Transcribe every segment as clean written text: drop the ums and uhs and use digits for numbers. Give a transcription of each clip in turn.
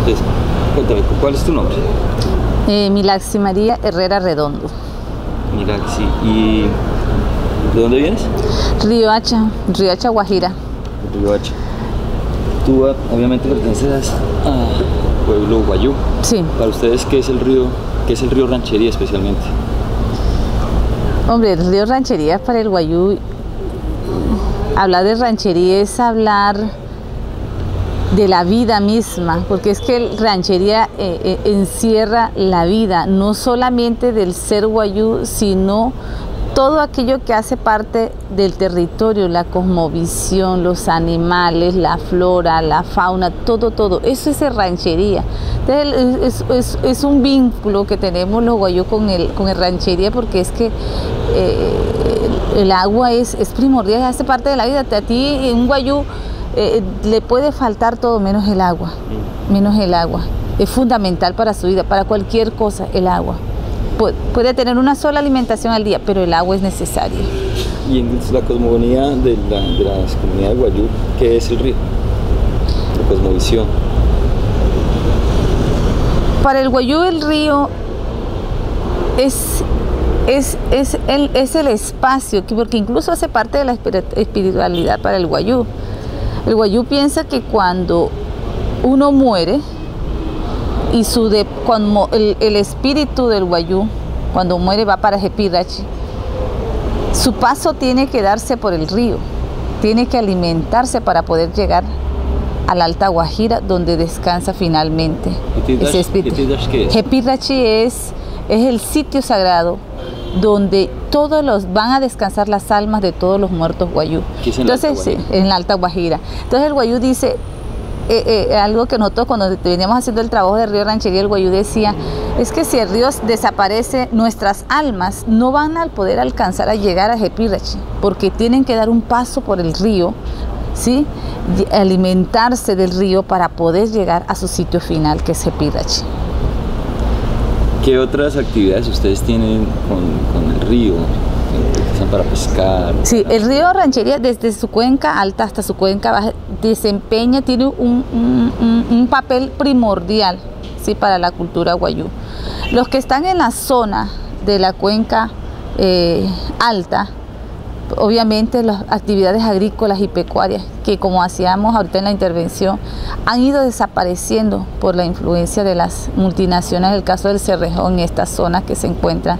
Entonces, cuéntame, ¿cuál es tu nombre? Milaxi María Herrera Redondo. Milaxi, ¿y de dónde vienes? Riohacha, Guajira. Riohacha. Tú obviamente perteneces a pueblo Guayú. Sí. Para ustedes, ¿qué es el río Ranchería especialmente? Hombre, el río Ranchería para el Guayú, hablar de ranchería es hablar de la vida misma, porque es que el ranchería encierra la vida, no solamente del ser guayú, sino todo aquello que hace parte del territorio, la cosmovisión, los animales, la flora, la fauna, todo, eso es ranchería. Entonces, es un vínculo que tenemos los guayú con el ranchería, porque es que el agua es primordial, hace parte de la vida. A ti, un guayú, le puede faltar todo menos el agua, es fundamental para su vida, para cualquier cosa el agua. Puede tener una sola alimentación al día, pero el agua es necesaria. Y en la cosmogonía de las comunidades guayú, ¿qué es el río? La cosmovisión. Para el guayú el río es el espacio, porque incluso hace parte de la espiritualidad para el guayú. El guayú piensa que cuando uno muere, y cuando el espíritu del guayú, cuando muere, va para Jepirachi, su paso tiene que darse por el río, tiene que alimentarse para poder llegar a la Alta Guajira, donde descansa finalmente ese espíritu. Jepirachi es el sitio sagrado donde van a descansar las almas de todos los muertos guayú. Entonces, en la Alta Guajira. Entonces el guayú dice, algo que nosotros cuando veníamos haciendo el trabajo del río Ranchería, el guayú decía, es que si el río desaparece, nuestras almas no van a poder alcanzar a llegar a Jepirachi, porque tienen que dar un paso por el río, ¿sí? Alimentarse del río para poder llegar a su sitio final, que es Jepirachi. ¿Qué otras actividades ustedes tienen con el río? Para pescar. Sí, el río Ranchería, desde su cuenca alta hasta su cuenca baja, tiene un papel primordial, ¿sí? Para la cultura guayú. Los que están en la zona de la cuenca alta, obviamente las actividades agrícolas y pecuarias, que como hacíamos ahorita en la intervención, han ido desapareciendo por la influencia de las multinacionales, el caso del Cerrejón y estas zonas que se encuentran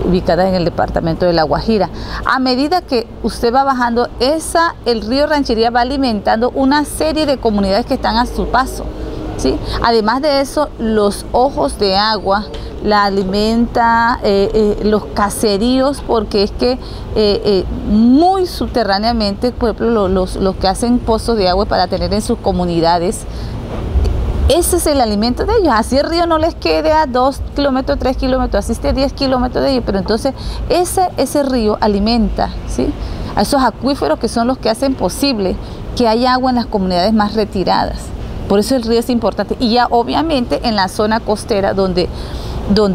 ubicadas en el departamento de La Guajira. A medida que usted va bajando, el río Ranchería va alimentando una serie de comunidades que están a su paso, ¿sí? Además de eso, los ojos de agua la alimenta, los caseríos, porque es que muy subterráneamente, por ejemplo, los que hacen pozos de agua para tener en sus comunidades, ese es el alimento de ellos. Así el río no les quede a 2 kilómetros, 3 kilómetros, así esté 10 kilómetros de ellos, pero entonces ese río alimenta, ¿sí? A esos acuíferos que son los que hacen posible que haya agua en las comunidades más retiradas. Por eso el río es importante. Y ya obviamente en la zona costera donde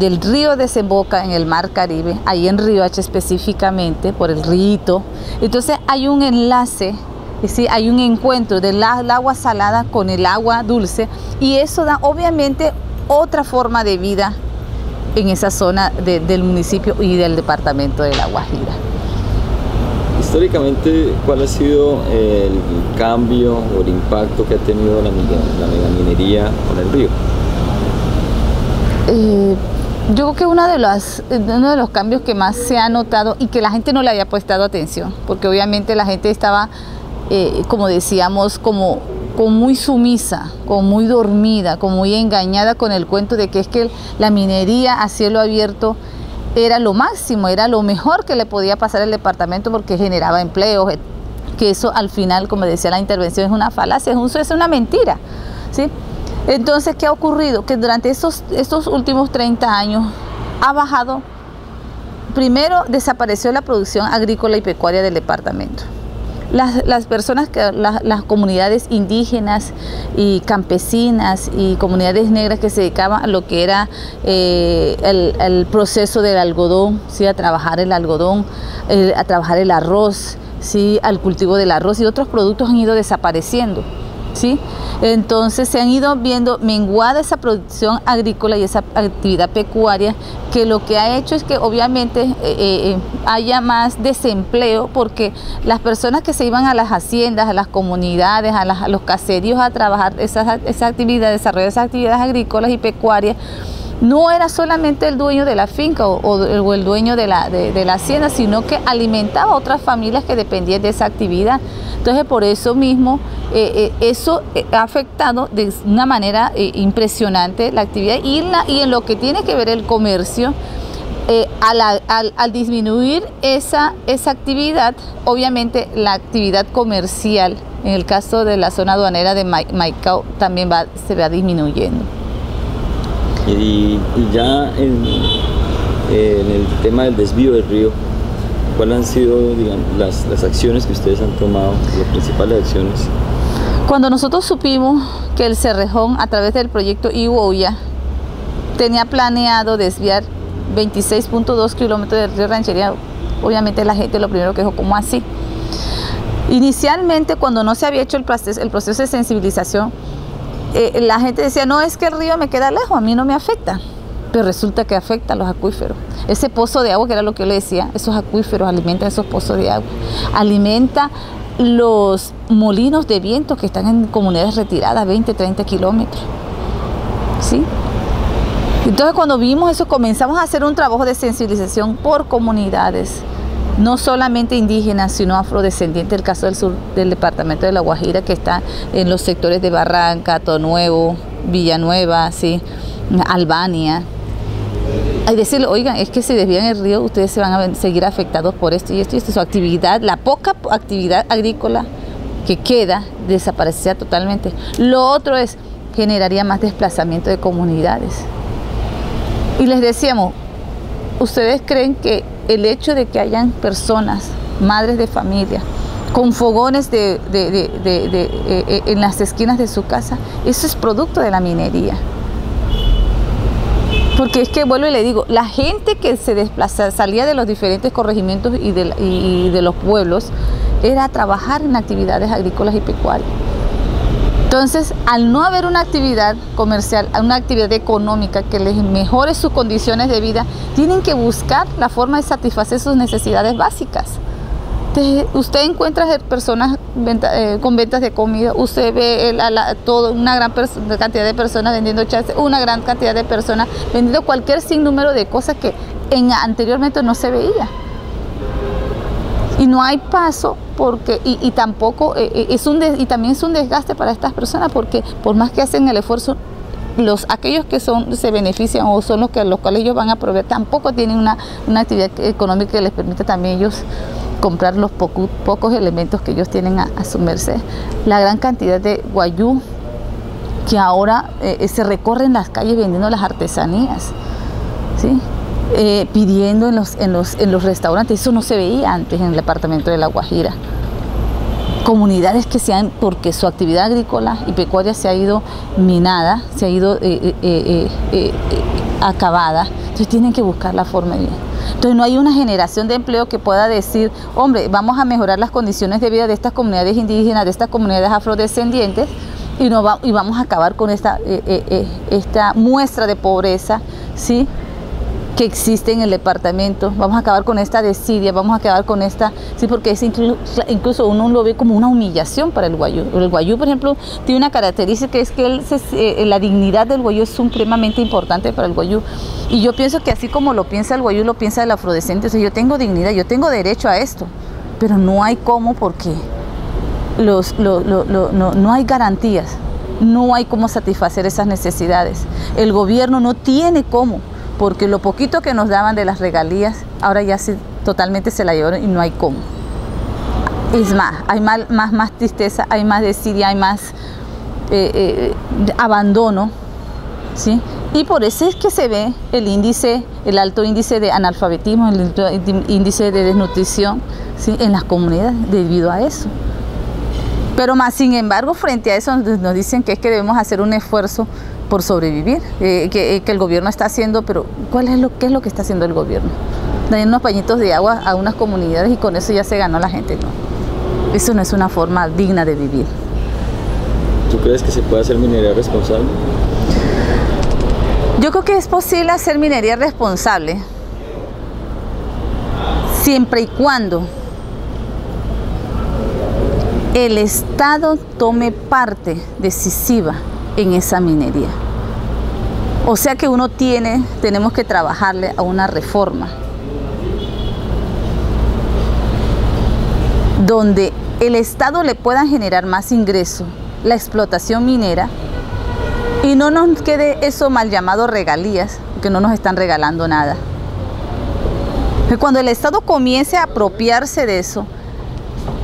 el río desemboca en el Mar Caribe, ahí en Riohacha específicamente, por el Rito, entonces hay un enlace, ¿sí? Hay un encuentro del agua salada con el agua dulce, y eso da obviamente otra forma de vida en esa zona del municipio y del departamento de La Guajira. Históricamente, ¿cuál ha sido el cambio o el impacto que ha tenido la megaminería con el río? Yo creo que uno de los cambios que más se ha notado y que la gente no le había prestado atención, porque obviamente la gente estaba, como decíamos, como muy sumisa, como muy dormida, como muy engañada con el cuento de que es que la minería a cielo abierto era lo máximo, era lo mejor que le podía pasar al departamento porque generaba empleos, que eso al final, como decía la intervención, es una falacia, es una mentira, ¿sí? Entonces, ¿qué ha ocurrido? Que durante estos últimos 30 años ha bajado. Primero, desapareció la producción agrícola y pecuaria del departamento. Las personas, las comunidades indígenas y campesinas y comunidades negras que se dedicaban a lo que era el proceso del algodón, ¿sí? A trabajar el algodón, a trabajar el arroz, ¿sí? Al cultivo del arroz y otros productos han ido desapareciendo. ¿sí? Entonces se han ido viendo menguada esa producción agrícola y esa actividad pecuaria, que lo que ha hecho es que obviamente haya más desempleo, porque las personas que se iban a las haciendas, a las comunidades, a los caseríos a trabajar esa actividad, desarrollar esas actividades agrícolas y pecuarias, no era solamente el dueño de la finca o el dueño de la hacienda, sino que alimentaba a otras familias que dependían de esa actividad. Entonces, por eso mismo, eso ha afectado de una manera impresionante la actividad y en lo que tiene que ver el comercio. Al disminuir esa actividad, obviamente la actividad comercial, en el caso de la zona aduanera de Maicao, también se va disminuyendo. Y ya en el tema del desvío del río, ¿cuáles han sido, digamos, las acciones que ustedes han tomado, las principales acciones? Cuando nosotros supimos que el Cerrejón, a través del proyecto Iguoya, tenía planeado desviar 26.2 kilómetros del río Ranchería, obviamente la gente lo primero que dijo, ¿cómo así? Inicialmente, cuando no se había hecho el proceso de sensibilización, la gente decía, no, es que el río me queda lejos, a mí no me afecta. Pero resulta que afecta a los acuíferos. Ese pozo de agua, que era lo que yo le decía, esos acuíferos alimentan esos pozos de agua. Alimenta los molinos de viento que están en comunidades retiradas, 20, 30 kilómetros. ¿Sí? Entonces, cuando vimos eso, comenzamos a hacer un trabajo de sensibilización por comunidades, no solamente indígenas, sino afrodescendientes, el caso del sur del departamento de La Guajira, que está en los sectores de Barranca, Tonuevo, Villanueva, ¿sí? Albania. Hay decirle, oigan, es que si desvían el río, ustedes se van a seguir afectados por esto y esto y esto. Su actividad, la poca actividad agrícola que queda, desaparecería totalmente. Lo otro es, generaría más desplazamiento de comunidades. Y les decíamos, ¿ustedes creen que el hecho de que hayan personas, madres de familia, con fogones en las esquinas de su casa, eso es producto de la minería? Porque es que, vuelvo y le digo, la gente que se desplaza, salía de los diferentes corregimientos y de los pueblos, era trabajar en actividades agrícolas y pecuarias. Entonces, al no haber una actividad comercial, una actividad económica que les mejore sus condiciones de vida, tienen que buscar la forma de satisfacer sus necesidades básicas. Entonces, usted encuentra personas con ventas de comida, usted ve una gran cantidad de personas vendiendo chance, una gran cantidad de personas vendiendo cualquier sinnúmero de cosas que anteriormente no se veía. Y no hay paso porque tampoco y también es un desgaste para estas personas, porque por más que hacen el esfuerzo, aquellos que se benefician o son los cuales ellos van a proveer, tampoco tienen una actividad económica que les permita también ellos comprar los pocos elementos que ellos tienen a su merced. La gran cantidad de guayú que ahora se recorren las calles vendiendo las artesanías, ¿sí? Pidiendo en los restaurantes. Eso no se veía antes en el departamento de La Guajira. Comunidades que porque su actividad agrícola y pecuaria se ha ido minada, se ha ido acabada, entonces tienen que buscar la forma de... Entonces no hay una generación de empleo que pueda decir, hombre, vamos a mejorar las condiciones de vida de estas comunidades indígenas, de estas comunidades afrodescendientes, y vamos a acabar con esta muestra de pobreza, ¿sí?, que existe en el departamento. Vamos a acabar con esta desidia, vamos a acabar con sí, porque es incluso uno lo ve como una humillación para el guayú. El guayú, por ejemplo, tiene una característica, que es que la dignidad del guayú es supremamente importante para el guayú. Y yo pienso que así como lo piensa el guayú, lo piensa el afrodescente. O sea, yo tengo dignidad, yo tengo derecho a esto, pero no hay cómo, porque no hay garantías, no hay cómo satisfacer esas necesidades. El gobierno no tiene cómo, porque lo poquito que nos daban de las regalías, ahora ya totalmente se la llevaron y no hay cómo. Es más, hay más tristeza, hay más desidia, hay más abandono, ¿sí? Y por eso es que se ve el alto índice de analfabetismo, el alto índice de desnutrición, ¿sí?, en las comunidades debido a eso. Pero más, sin embargo, frente a eso nos dicen que es que debemos hacer un esfuerzo por sobrevivir, que el gobierno está haciendo, pero ¿qué es lo que está haciendo el gobierno? Dando unos pañitos de agua a unas comunidades y con eso ya se ganó la gente. No, eso no es una forma digna de vivir. ¿Tú crees que se puede hacer minería responsable? Yo creo que es posible hacer minería responsable siempre y cuando el Estado tome parte decisiva en esa minería. O sea que tenemos que trabajarle a una reforma donde el Estado le pueda generar más ingresos, la explotación minera, y no nos quede eso mal llamado regalías, que no nos están regalando nada. Cuando el Estado comience a apropiarse de eso,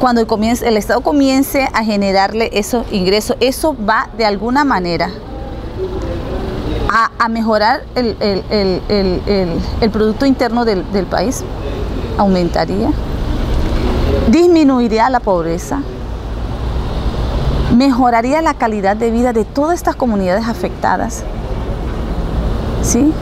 cuando el Estado comience a generarle esos ingresos, eso va de alguna manera a mejorar el Producto Interno del país, aumentaría, disminuiría la pobreza, mejoraría la calidad de vida de todas estas comunidades afectadas, ¿sí?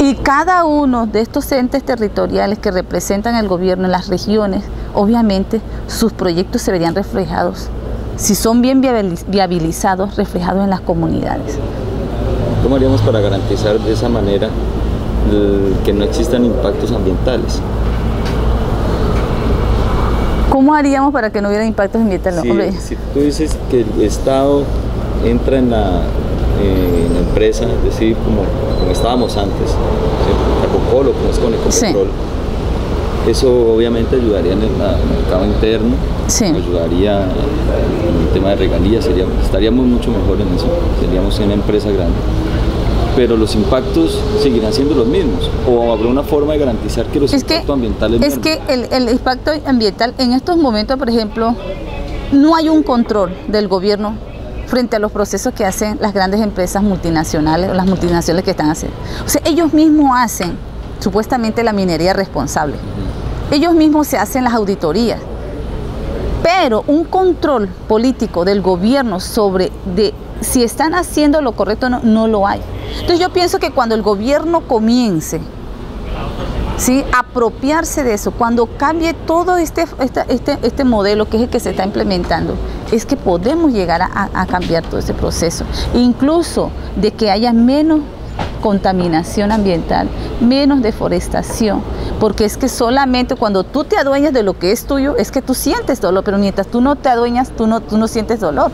Y cada uno de estos entes territoriales que representan el gobierno en las regiones, obviamente sus proyectos se verían reflejados, si son bien viabilizados, reflejados en las comunidades. ¿Cómo haríamos para garantizar de esa manera que no existan impactos ambientales? ¿Cómo haríamos para que no hubiera impactos ambientales? Si tú dices que el Estado entra en la empresa, es decir, como estábamos antes, Carbocol o como es con Ecopetrol, sí, eso obviamente ayudaría en el mercado interno, sí, ayudaría en el tema de regalías, estaríamos mucho mejor en eso, seríamos una empresa grande. Pero los impactos seguirán siendo los mismos, o habrá una forma de garantizar que los impactos ambientales... Es que el impacto ambiental en estos momentos, por ejemplo, no hay un control del gobierno frente a los procesos que hacen las grandes empresas multinacionales o las multinacionales que están haciendo. O sea, ellos mismos hacen supuestamente la minería responsable. Ellos mismos se hacen las auditorías. Pero un control político del gobierno sobre si están haciendo lo correcto o no, no lo hay. Entonces yo pienso que cuando el gobierno comience, ¿sí?, a apropiarse de eso, cuando cambie todo este modelo que es el que se está implementando, es que podemos llegar a cambiar todo ese proceso. Incluso de que haya menos contaminación ambiental, menos deforestación, porque es que solamente cuando tú te adueñas de lo que es tuyo, es que tú sientes dolor, pero mientras tú no te adueñas, tú no sientes dolor.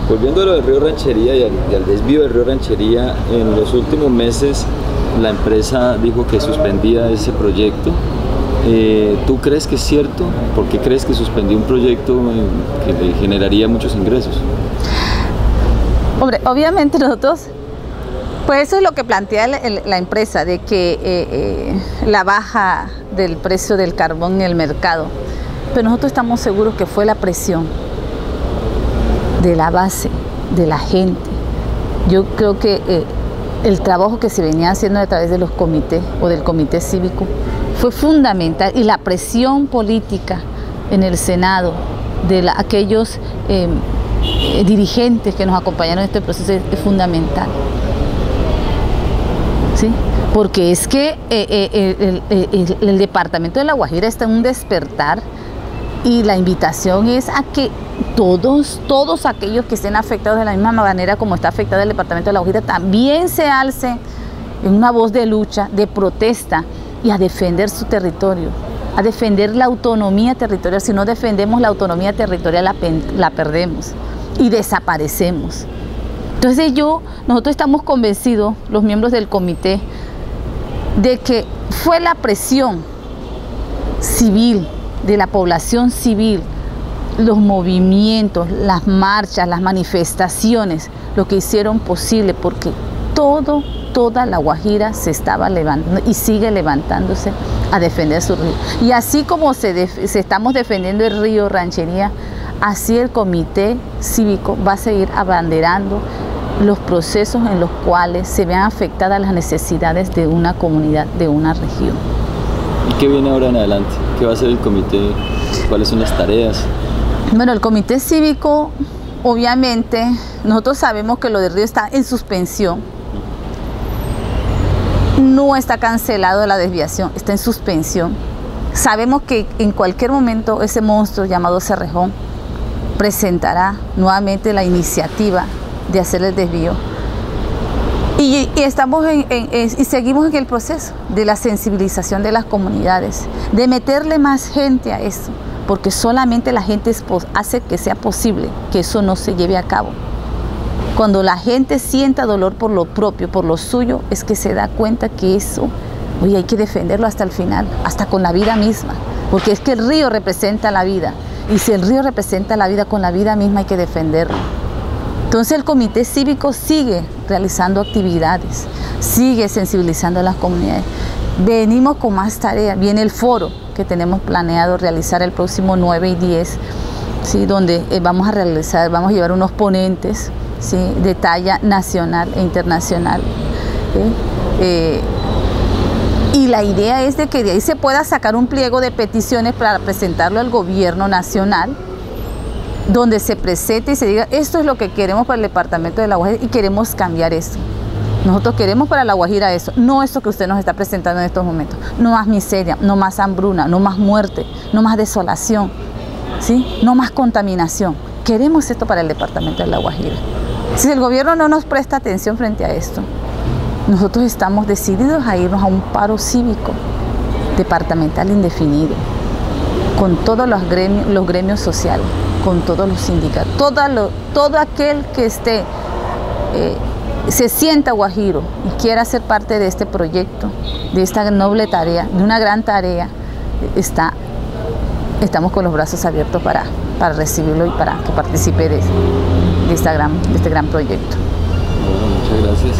Volviendo a lo del río Ranchería y al desvío del río Ranchería, en los últimos meses la empresa dijo que suspendía ese proyecto. ¿Tú crees que es cierto? ¿Por qué crees que suspendió un proyecto que le generaría muchos ingresos? Hombre, obviamente nosotros, pues eso es lo que plantea la empresa, de que la baja del precio del carbón en el mercado. Pero nosotros estamos seguros que fue la presión de la base, de la gente. Yo creo que el trabajo que se venía haciendo a través de los comités o del comité cívico fue fundamental, y la presión política en el Senado de aquellos dirigentes que nos acompañaron en este proceso es fundamental, ¿sí? Porque es que el departamento de La Guajira está en un despertar, y la invitación es a que todos aquellos que estén afectados de la misma manera como está afectado el departamento de La Guajira también se alcen en una voz de lucha, de protesta, y a defender su territorio, a defender la autonomía territorial. Si no defendemos la autonomía territorial, la perdemos y desaparecemos. Entonces nosotros estamos convencidos, los miembros del comité, de que fue la presión civil, de la población civil, los movimientos, las marchas, las manifestaciones, lo que hicieron posible, porque toda La Guajira se estaba levantando y sigue levantándose a defender su río. Y así como estamos defendiendo el río Ranchería, así el comité cívico va a seguir abanderando los procesos en los cuales se vean afectadas las necesidades de una comunidad, de una región. ¿Y qué viene ahora en adelante? ¿Qué va a hacer el comité? ¿Cuáles son las tareas? Bueno, el comité cívico, obviamente, nosotros sabemos que lo del río está en suspensión. No está cancelado la desviación, está en suspensión. Sabemos que en cualquier momento ese monstruo llamado Cerrejón presentará nuevamente la iniciativa de hacer el desvío. Y estamos y seguimos en el proceso de la sensibilización de las comunidades, de meterle más gente a eso, porque solamente la gente hace que sea posible que eso no se lleve a cabo. Cuando la gente sienta dolor por lo propio, por lo suyo, es que se da cuenta que eso, oye, hay que defenderlo hasta el final, hasta con la vida misma, porque es que el río representa la vida, y si el río representa la vida, con la vida misma hay que defenderlo. Entonces el comité cívico sigue realizando actividades, sigue sensibilizando a las comunidades. Venimos con más tareas, viene el foro que tenemos planeado realizar el próximo 9 y 10, ¿sí? Donde vamos a llevar unos ponentes, ¿sí? De talla nacional e internacional. ¿Sí? Y la idea es de que de ahí se pueda sacar un pliego de peticiones para presentarlo al gobierno nacional, donde se presente y se diga, esto es lo que queremos para el departamento de La Guajira y queremos cambiar esto. Nosotros queremos para La Guajira eso, no esto que usted nos está presentando en estos momentos. No más miseria, no más hambruna, no más muerte, no más desolación, ¿sí? No más contaminación. Queremos esto para el departamento de La Guajira. Si el gobierno no nos presta atención frente a esto, nosotros estamos decididos a irnos a un paro cívico departamental indefinido, con todos los gremios sociales, con todos los sindicatos, todo aquel que se sienta guajiro y quiera ser parte de este proyecto, de esta noble tarea, de una gran tarea, estamos con los brazos abiertos para recibirlo y para que participe de este gran proyecto. Bueno, muchas gracias.